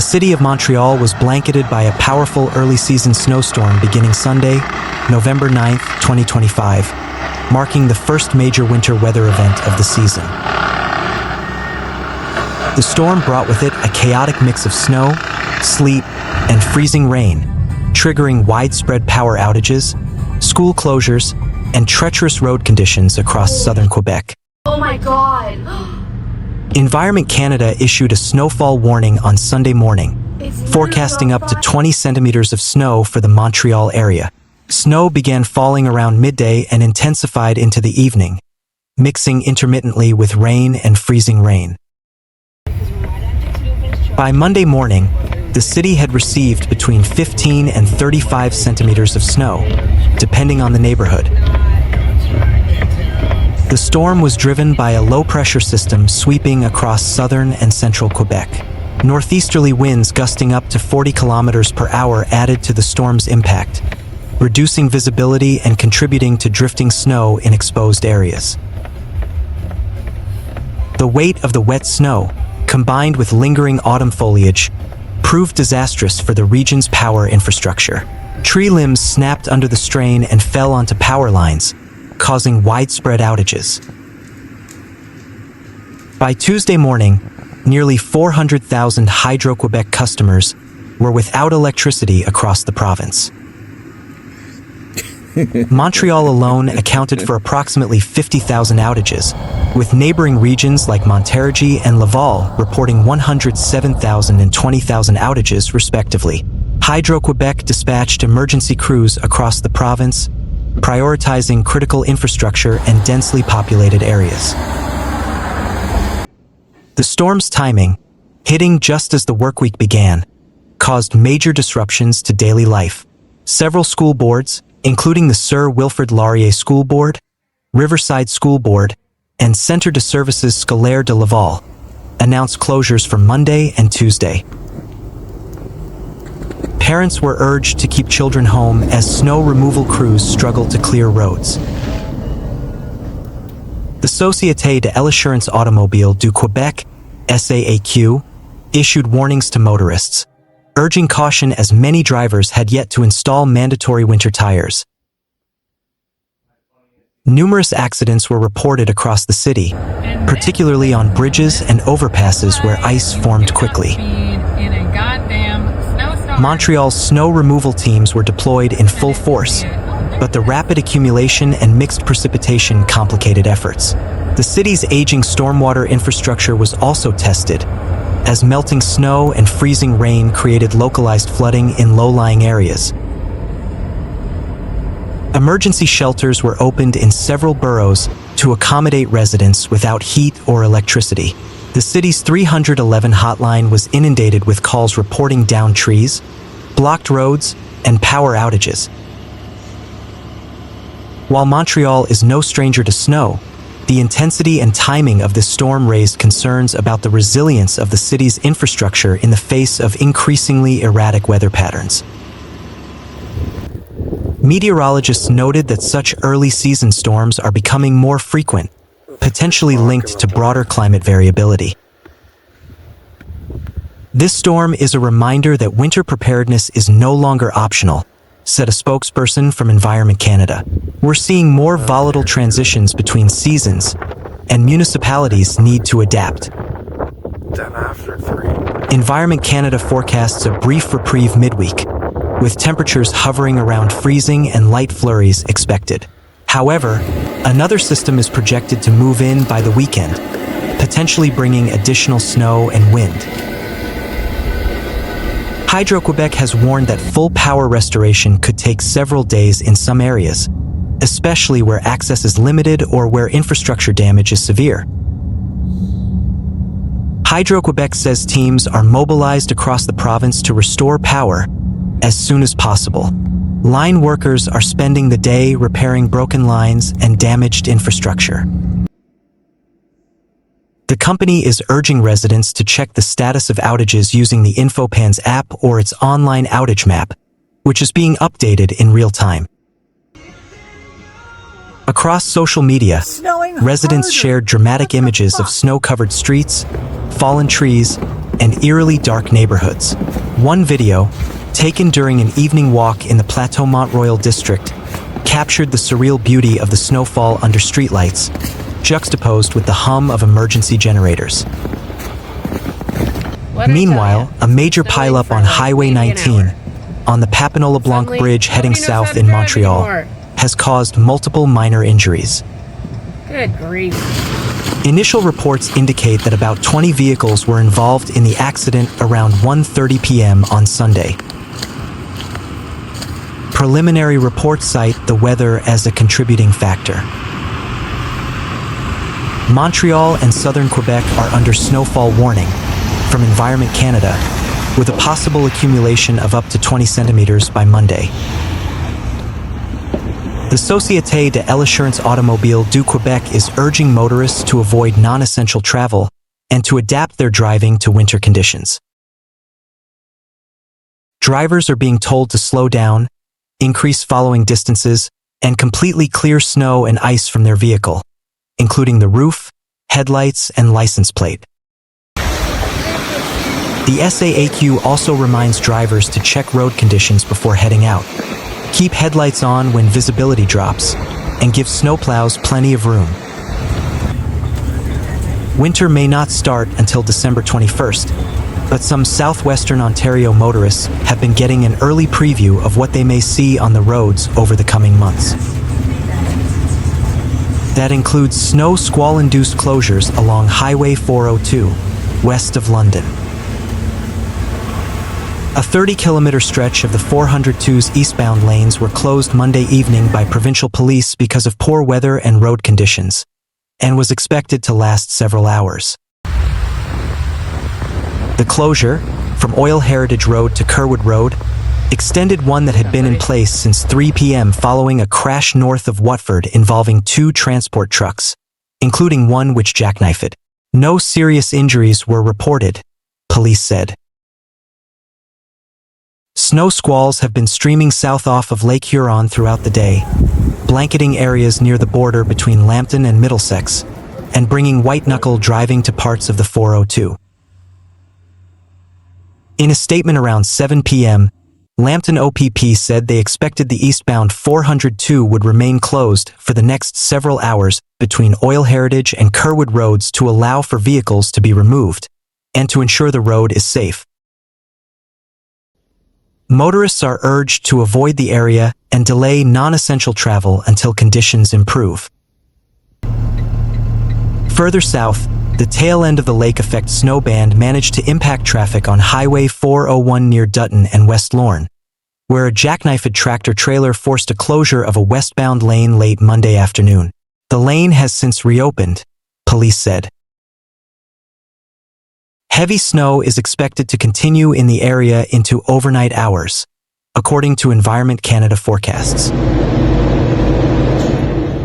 city of Montreal was blanketed by a powerful early-season snowstorm beginning Sunday, November 9, 2025, marking the first major winter weather event of the season. The storm brought with it a chaotic mix of snow, sleet, and freezing rain, triggering widespread power outages, school closures, and treacherous road conditions across southern Quebec. Oh my God! Environment Canada issued a snowfall warning on Sunday morning, forecasting up to 20 centimeters of snow for the Montreal area. Snow began falling around midday and intensified into the evening, mixing intermittently with rain and freezing rain. By Monday morning, the city had received between 15 and 35 centimeters of snow, depending on the neighborhood. The storm was driven by a low-pressure system sweeping across southern and central Quebec. Northeasterly winds gusting up to 40 kilometers per hour added to the storm's impact, reducing visibility and contributing to drifting snow in exposed areas. The weight of the wet snow, combined with lingering autumn foliage, proved disastrous for the region's power infrastructure. Tree limbs snapped under the strain and fell onto power lines, causing widespread outages. By Tuesday morning, nearly 400,000 Hydro-Québec customers were without electricity across the province. Montreal alone accounted for approximately 50,000 outages, with neighboring regions like Montérégie and Laval reporting 107,000 and 20,000 outages respectively. Hydro-Québec dispatched emergency crews across the province, prioritizing critical infrastructure and densely populated areas. The storm's timing, hitting just as the workweek began, caused major disruptions to daily life. Several school boards, including the Sir Wilfrid Laurier School Board, Riverside School Board, and Centre de Services Scolaires de Laval, announced closures for Monday and Tuesday. Parents were urged to keep children home as snow removal crews struggled to clear roads. The Société de l'Assurance Automobile du Québec, SAAQ, issued warnings to motorists, urging caution as many drivers had yet to install mandatory winter tires. Numerous accidents were reported across the city, particularly on bridges and overpasses where ice formed quickly. Montreal's snow removal teams were deployed in full force, but the rapid accumulation and mixed precipitation complicated efforts. The city's aging stormwater infrastructure was also tested, as melting snow and freezing rain created localized flooding in low-lying areas. Emergency shelters were opened in several boroughs to accommodate residents without heat or electricity. The city's 311 hotline was inundated with calls reporting downed trees, blocked roads, and power outages. While Montreal is no stranger to snow, the intensity and timing of this storm raised concerns about the resilience of the city's infrastructure in the face of increasingly erratic weather patterns. Meteorologists noted that such early-season storms are becoming more frequent, potentially linked to broader climate variability. This storm is a reminder that winter preparedness is no longer optional, said a spokesperson from Environment Canada. We're seeing more volatile transitions between seasons, and municipalities need to adapt. Environment Canada forecasts a brief reprieve midweek, with temperatures hovering around freezing and light flurries expected. However, another system is projected to move in by the weekend, potentially bringing additional snow and wind. Hydro-Québec has warned that full power restoration could take several days in some areas, especially where access is limited or where infrastructure damage is severe. Hydro-Québec says teams are mobilized across the province to restore power as soon as possible. Line workers are spending the day repairing broken lines and damaged infrastructure. The company is urging residents to check the status of outages using the InfoPans app or its online outage map, which is being updated in real time. Across social media, residents shared dramatic images of snow-covered streets, fallen trees, and eerily dark neighborhoods. One video, taken during an evening walk in the Plateau-Mont-Royal district, captured the surreal beauty of the snowfall under streetlights, juxtaposed with the hum of emergency generators. Meanwhile, a major pileup on Highway 19, on the Papineau-Leblanc Bridge heading south in Montreal, has caused multiple minor injuries. Good grief. Initial reports indicate that about 20 vehicles were involved in the accident around 1:30 p.m. on Sunday. Preliminary reports cite the weather as a contributing factor. Montreal and southern Quebec are under snowfall warning from Environment Canada, with a possible accumulation of up to 20 centimeters by Monday. The Société de l'Assurance Automobile du Québec is urging motorists to avoid non-essential travel and to adapt their driving to winter conditions. Drivers are being told to slow down, increase following distances, and completely clear snow and ice from their vehicle, including the roof, headlights, and license plate. The SAAQ also reminds drivers to check road conditions before heading out, keep headlights on when visibility drops, and give snowplows plenty of room. Winter may not start until December 21st, but some southwestern Ontario motorists have been getting an early preview of what they may see on the roads over the coming months. That includes snow squall-induced closures along Highway 402, west of London. A 30-kilometer stretch of the 402's eastbound lanes were closed Monday evening by provincial police because of poor weather and road conditions, and was expected to last several hours. The closure, from Oil Heritage Road to Kerwood Road, extended one that had been in place since 3 p.m. following a crash north of Watford involving 2 transport trucks, including one which jackknifed. No serious injuries were reported, police said. Snow squalls have been streaming south off of Lake Huron throughout the day, blanketing areas near the border between Lambton and Middlesex, and bringing white-knuckle driving to parts of the 402. In a statement around 7 p.m., Lambton OPP said they expected the eastbound 402 would remain closed for the next several hours between Oil Heritage and Kerwood roads to allow for vehicles to be removed, and to ensure the road is safe. Motorists are urged to avoid the area and delay non-essential travel until conditions improve. Further south, the tail end of the lake effect snow band managed to impact traffic on Highway 401 near Dutton and West Lorne, where a jackknifed tractor-trailer forced a closure of a westbound lane late Monday afternoon. The lane has since reopened, police said. Heavy snow is expected to continue in the area into overnight hours, according to Environment Canada forecasts.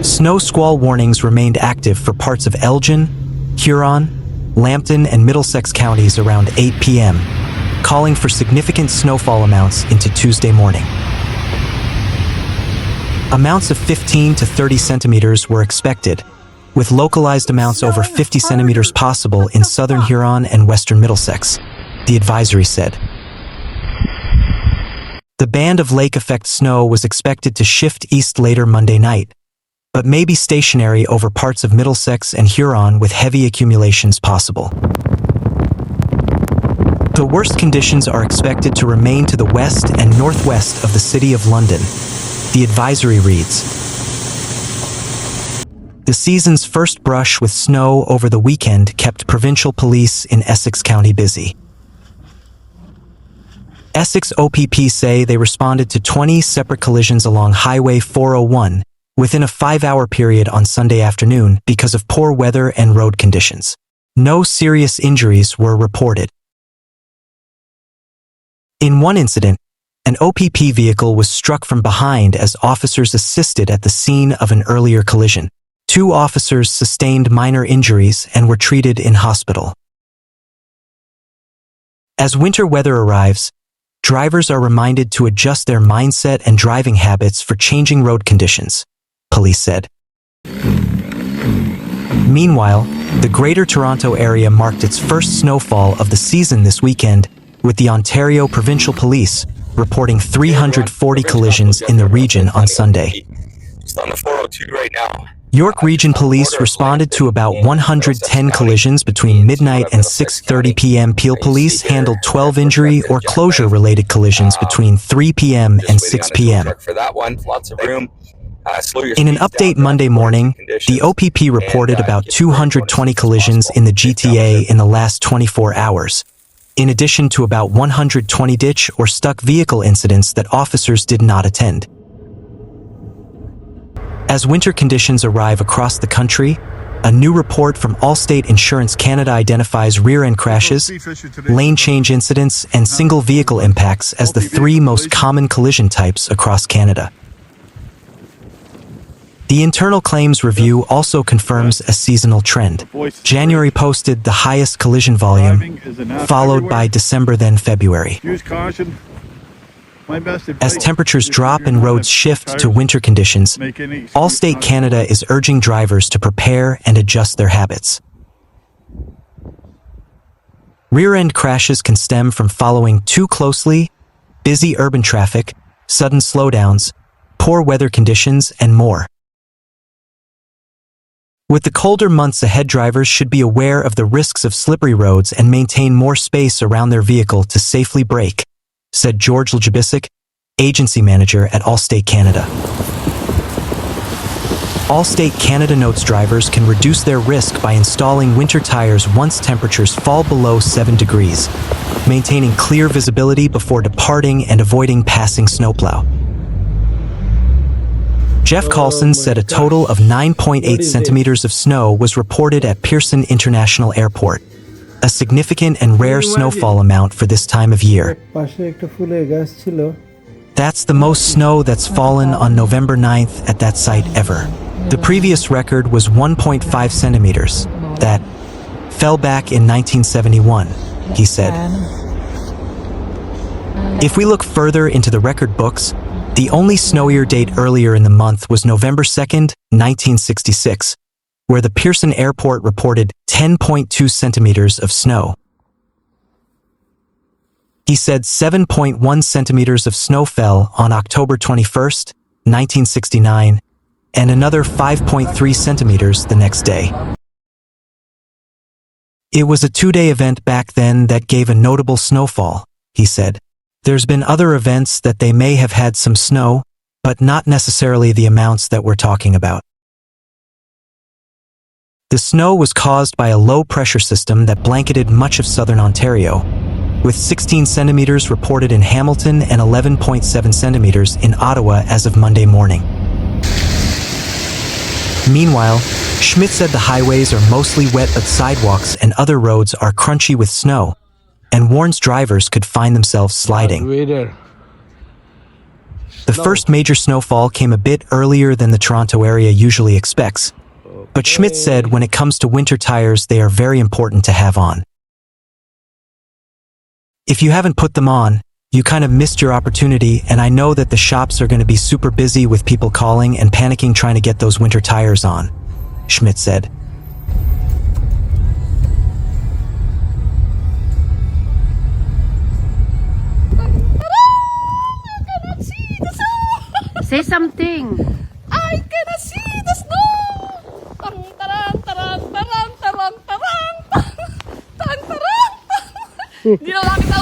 Snow squall warnings remained active for parts of Elgin, Huron, Lambton, and Middlesex counties around 8 p.m., calling for significant snowfall amounts into Tuesday morning. Amounts of 15 to 30 centimeters were expected, with localized amounts over 50 centimeters possible in southern Huron and western Middlesex, the advisory said. The band of lake effect snow was expected to shift east later Monday night, but may be stationary over parts of Middlesex and Huron with heavy accumulations possible. The worst conditions are expected to remain to the west and northwest of the City of London, the advisory reads. The season's first brush with snow over the weekend kept provincial police in Essex County busy. Essex OPP say they responded to 20 separate collisions along Highway 401 within a 5-hour period on Sunday afternoon because of poor weather and road conditions. No serious injuries were reported. In one incident, an OPP vehicle was struck from behind as officers assisted at the scene of an earlier collision. 2 officers sustained minor injuries and were treated in hospital. As winter weather arrives, drivers are reminded to adjust their mindset and driving habits for changing road conditions, police said. Meanwhile, the Greater Toronto Area marked its first snowfall of the season this weekend, with the Ontario Provincial Police reporting 340 collisions in the region on Sunday. Just on the 402 right now. York Region Police responded to about 110 collisions between midnight and 6:30 p.m. Peel Police handled 12 injury or closure-related collisions between 3 p.m. and 6 p.m. For that one, lots of room. In an update Monday morning, the OPP reported about 220 collisions in the GTA in the last 24 hours, in addition to about 120 ditch or stuck vehicle incidents that officers did not attend. As winter conditions arrive across the country, a new report from Allstate Insurance Canada identifies rear-end crashes, lane change incidents, and single vehicle impacts as the three most common collision types across Canada. The Internal Claims Review also confirms a seasonal trend. January posted the highest collision volume, followed by December then February. As temperatures drop and roads shift to winter conditions, Allstate Canada is urging drivers to prepare and adjust their habits. Rear-end crashes can stem from following too closely, busy urban traffic, sudden slowdowns, poor weather conditions, and more. With the colder months ahead, drivers should be aware of the risks of slippery roads and maintain more space around their vehicle to safely brake, said George Ljubisic, agency manager at Allstate Canada. Allstate Canada notes drivers can reduce their risk by installing winter tires once temperatures fall below 7 degrees, maintaining clear visibility before departing and avoiding passing snowplow. Jeff Carlson said a total of 9.8 centimeters of snow was reported at Pearson International Airport, a significant and rare snowfall amount for this time of year. That's the most snow that's fallen on November 9th at that site ever. The previous record was 1.5 centimeters. That fell back in 1971, he said. If we look further into the record books, the only snowier date earlier in the month was November 2nd, 1966, where the Pearson Airport reported 10.2 centimeters of snow. He said 7.1 centimeters of snow fell on October 21st, 1969, and another 5.3 centimeters the next day. It was a two-day event back then that gave a notable snowfall, he said. There's been other events that they may have had some snow, but not necessarily the amounts that we're talking about. The snow was caused by a low-pressure system that blanketed much of southern Ontario, with 16 centimeters reported in Hamilton and 11.7 centimeters in Ottawa as of Monday morning. Meanwhile, Schmidt said the highways are mostly wet but sidewalks and other roads are crunchy with snow, and warns drivers could find themselves sliding. The first major snowfall came a bit earlier than the Toronto area usually expects, but Schmidt said when it comes to winter tires, they are very important to have on. If you haven't put them on, you kind of missed your opportunity, and I know that the shops are going to be super busy with people calling and panicking trying to get those winter tires on, Schmidt said. Say something. I cannot see the snow. Tang tarang tarang tarang tarang tarang tang tarang. Di na lang kita